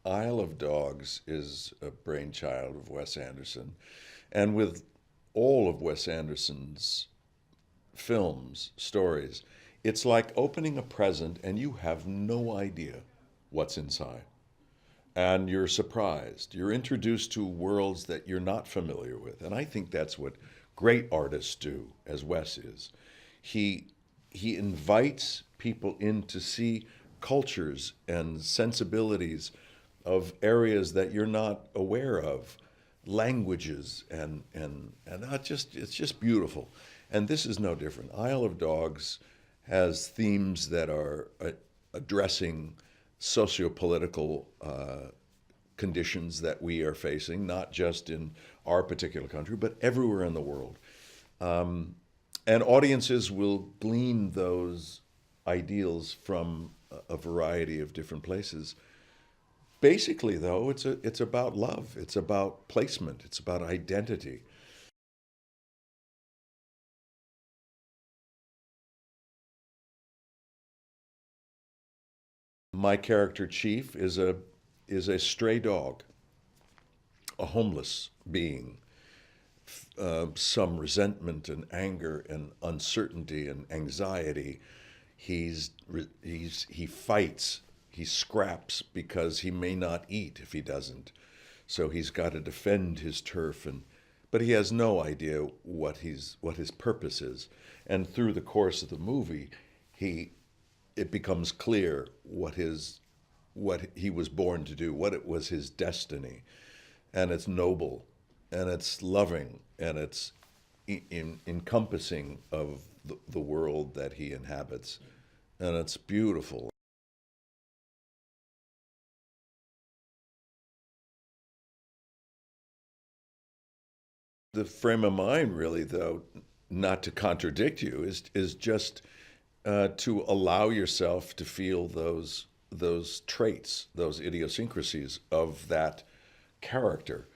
Isle of Dogs is a brainchild of Wes Anderson. And with all of Wes Anderson's films, stories, it's like opening a present and you have no idea what's inside. And you're surprised. You're introduced to worlds that you're not familiar with. And I think that's what great artists do, as Wes is. He, he invites people in to see cultures and sensibilities of areas that you're not aware of, languages, and not just, it's just beautiful. And this is no different. Isle of Dogs has themes that are addressing socio-political conditions that we are facing, not just in our particular country, but everywhere in the world. And audiences will glean those ideals from a variety of different places. Basically, though, it's about love. It's about placement. It's about identity. My character, Chief, is a stray dog, a homeless being. Some resentment and anger and uncertainty and anxiety. He fights, he scraps because he may not eat if he doesn't. So he's got to defend his turf, but he has no idea what his purpose is. And through the course of the movie, it becomes clear what he was born to do, what it was his destiny, and it's noble, and it's loving, and it's encompassing of the world that he inhabits, and it's beautiful. The frame of mind, really, though, not to contradict you, is just to allow yourself to feel those traits, those idiosyncrasies of that character.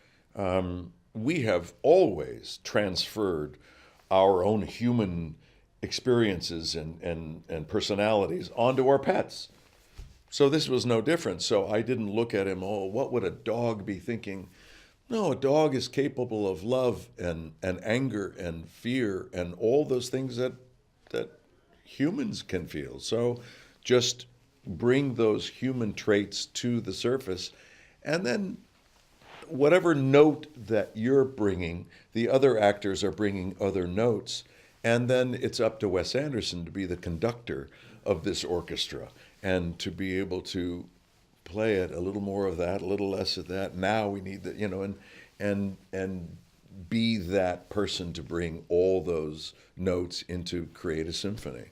We have always transferred our own human experiences and personalities onto our pets. So this was no different. So I didn't look at him, oh, what would a dog be thinking? No, a dog is capable of love and anger and fear and all those things that humans can feel. So just bring those human traits to the surface, and then whatever note that you're bringing, the other actors are bringing other notes, and then it's up to Wes Anderson to be the conductor of this orchestra and to be able to play it a little more of that, a little less of that. Now we need that, and be that person to bring all those notes into create a symphony.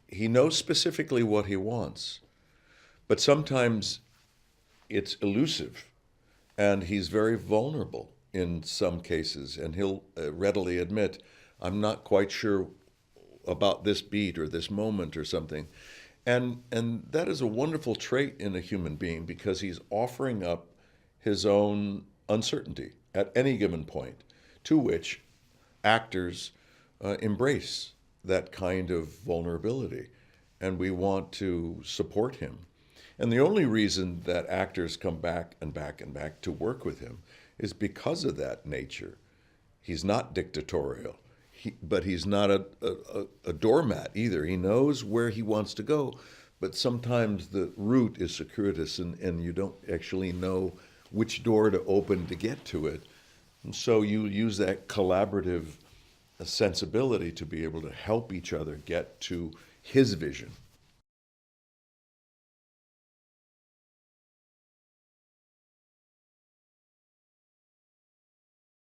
He knows specifically what he wants, but sometimes it's elusive, and he's very vulnerable in some cases, and he'll readily admit, I'm not quite sure about this beat or this moment or something. And that is a wonderful trait in a human being because he's offering up his own uncertainty at any given point, to which actors embrace that kind of vulnerability. And we want to support him. And the only reason that actors come back and back and back to work with him is because of that nature. He's not dictatorial, but he's not a doormat either. He knows where he wants to go, but sometimes the route is circuitous and you don't actually know which door to open to get to it. And so you use that collaborative sensibility to be able to help each other get to his vision.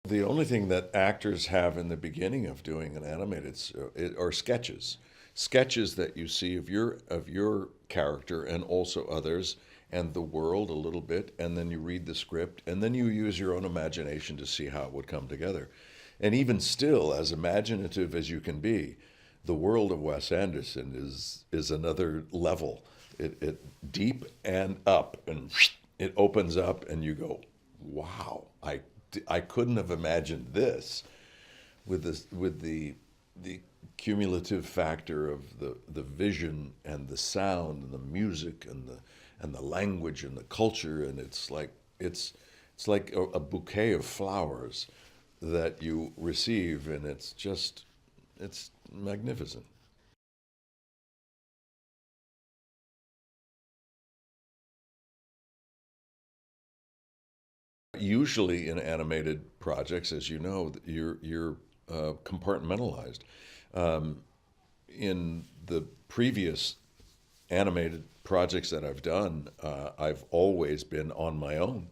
The only thing that actors have in the beginning of doing an animated are sketches, sketches that you see of your character and also others and the world a little bit, and then you read the script, and then you use your own imagination to see how it would come together. And even still, as imaginative as you can be, the world of Wes Anderson is another level. It deep and up, and it opens up, and you go, "Wow! I couldn't have imagined this with the the cumulative factor of the vision and the sound and the music and the language and the culture, and it's like a bouquet of flowers that you receive, and it's magnificent. Usually in animated projects, as you know, you're compartmentalized. Um, in the previous animated projects that I've done, I've always been on my own.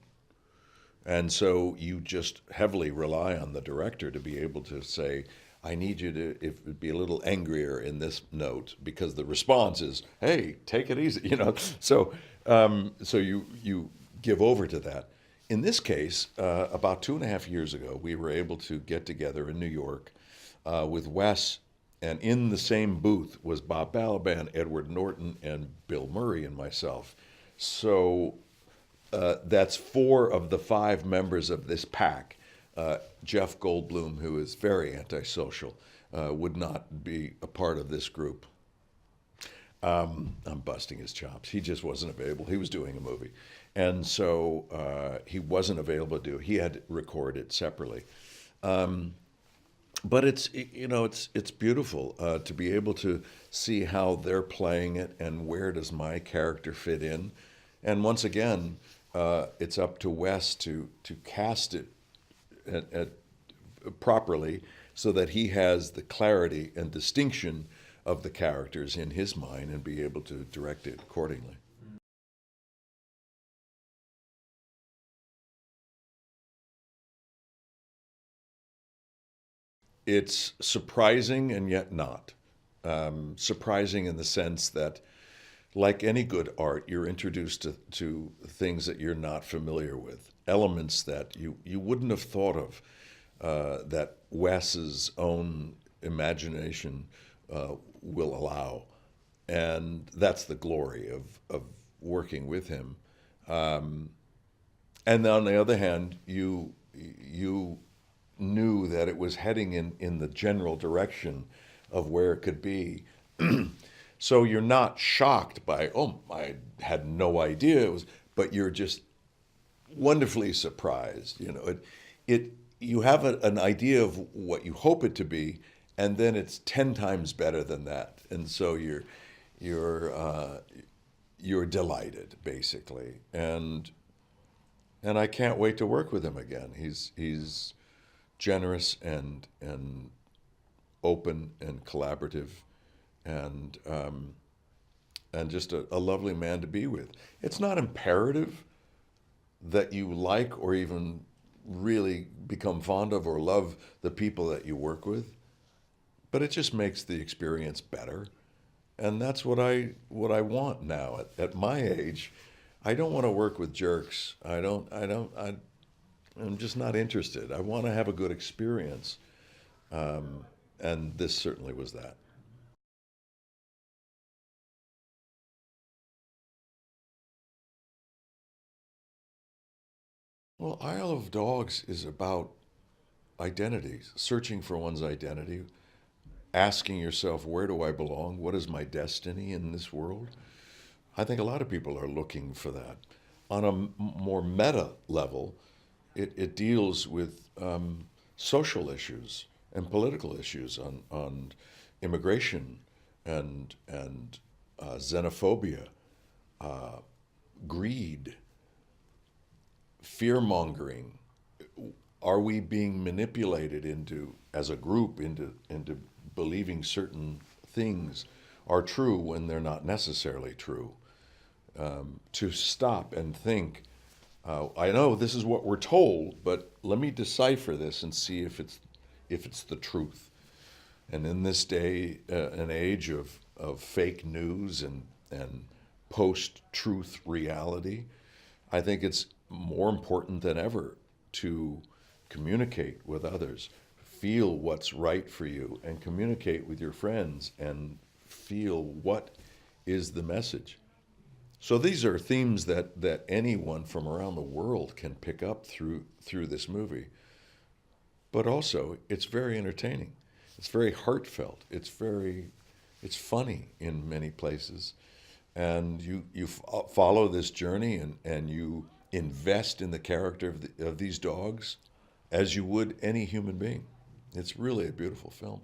And so you just heavily rely on the director to be able to say, I need you to if be a little angrier in this note because the response is, hey, take it easy, you know. So you give over to that. In this case, about 2.5 years ago, we were able to get together in New York with Wes, and in the same booth was Bob Balaban, Edward Norton, and Bill Murray and myself. So that's four of the five members of this pack. Jeff Goldblum, who is very antisocial, would not be a part of this group. I'm busting his chops. He just wasn't available. He was doing a movie. And so he wasn't available to do it. He had to record it separately. But it's you know it's beautiful to be able to see how they're playing it and where does my character fit in. And once again, it's up to Wes to cast it at properly so that he has the clarity and distinction of the characters in his mind and be able to direct it accordingly. It's surprising and yet not. Surprising in the sense that, like any good art, you're introduced to things that you're not familiar with, elements that you wouldn't have thought of, that Wes's own imagination will allow. And that's the glory of working with him. Um, and on the other hand, you knew that it was heading in the general direction of where it could be. So you're not shocked by, oh, I had no idea it was, but you're just wonderfully surprised. You know, it you have an idea of what you hope it to be, and then it's 10 times better than that, and so you're you're delighted basically, and I can't wait to work with him again. He's generous and open and collaborative, and and just a lovely man to be with. It's not imperative that you like or even really become fond of or love the people that you work with, but it just makes the experience better. And that's what I want now at my age. I don't want to work with jerks. I'm just not interested. I want to have a good experience. And this certainly was that. Well, Isle of Dogs is about identity, searching for one's identity, asking yourself, where do I belong? What is my destiny in this world? I think a lot of people are looking for that. On a more meta level, it deals with social issues and political issues on immigration and xenophobia, greed, fear mongering. Are we being manipulated into, as a group, into believing certain things are true when they're not necessarily true? To stop and think, I know this is what we're told, but let me decipher this and see if it's the truth. And in this day and age of fake news and post-truth reality, I think it's more important than ever to communicate with others, feel what's right for you, and communicate with your friends and feel what is the message. So these are themes that anyone from around the world can pick up through this movie. But also, it's very entertaining. It's very heartfelt. It's funny in many places, and you follow this journey, and you invest in the character of these dogs as you would any human being. It's really a beautiful film.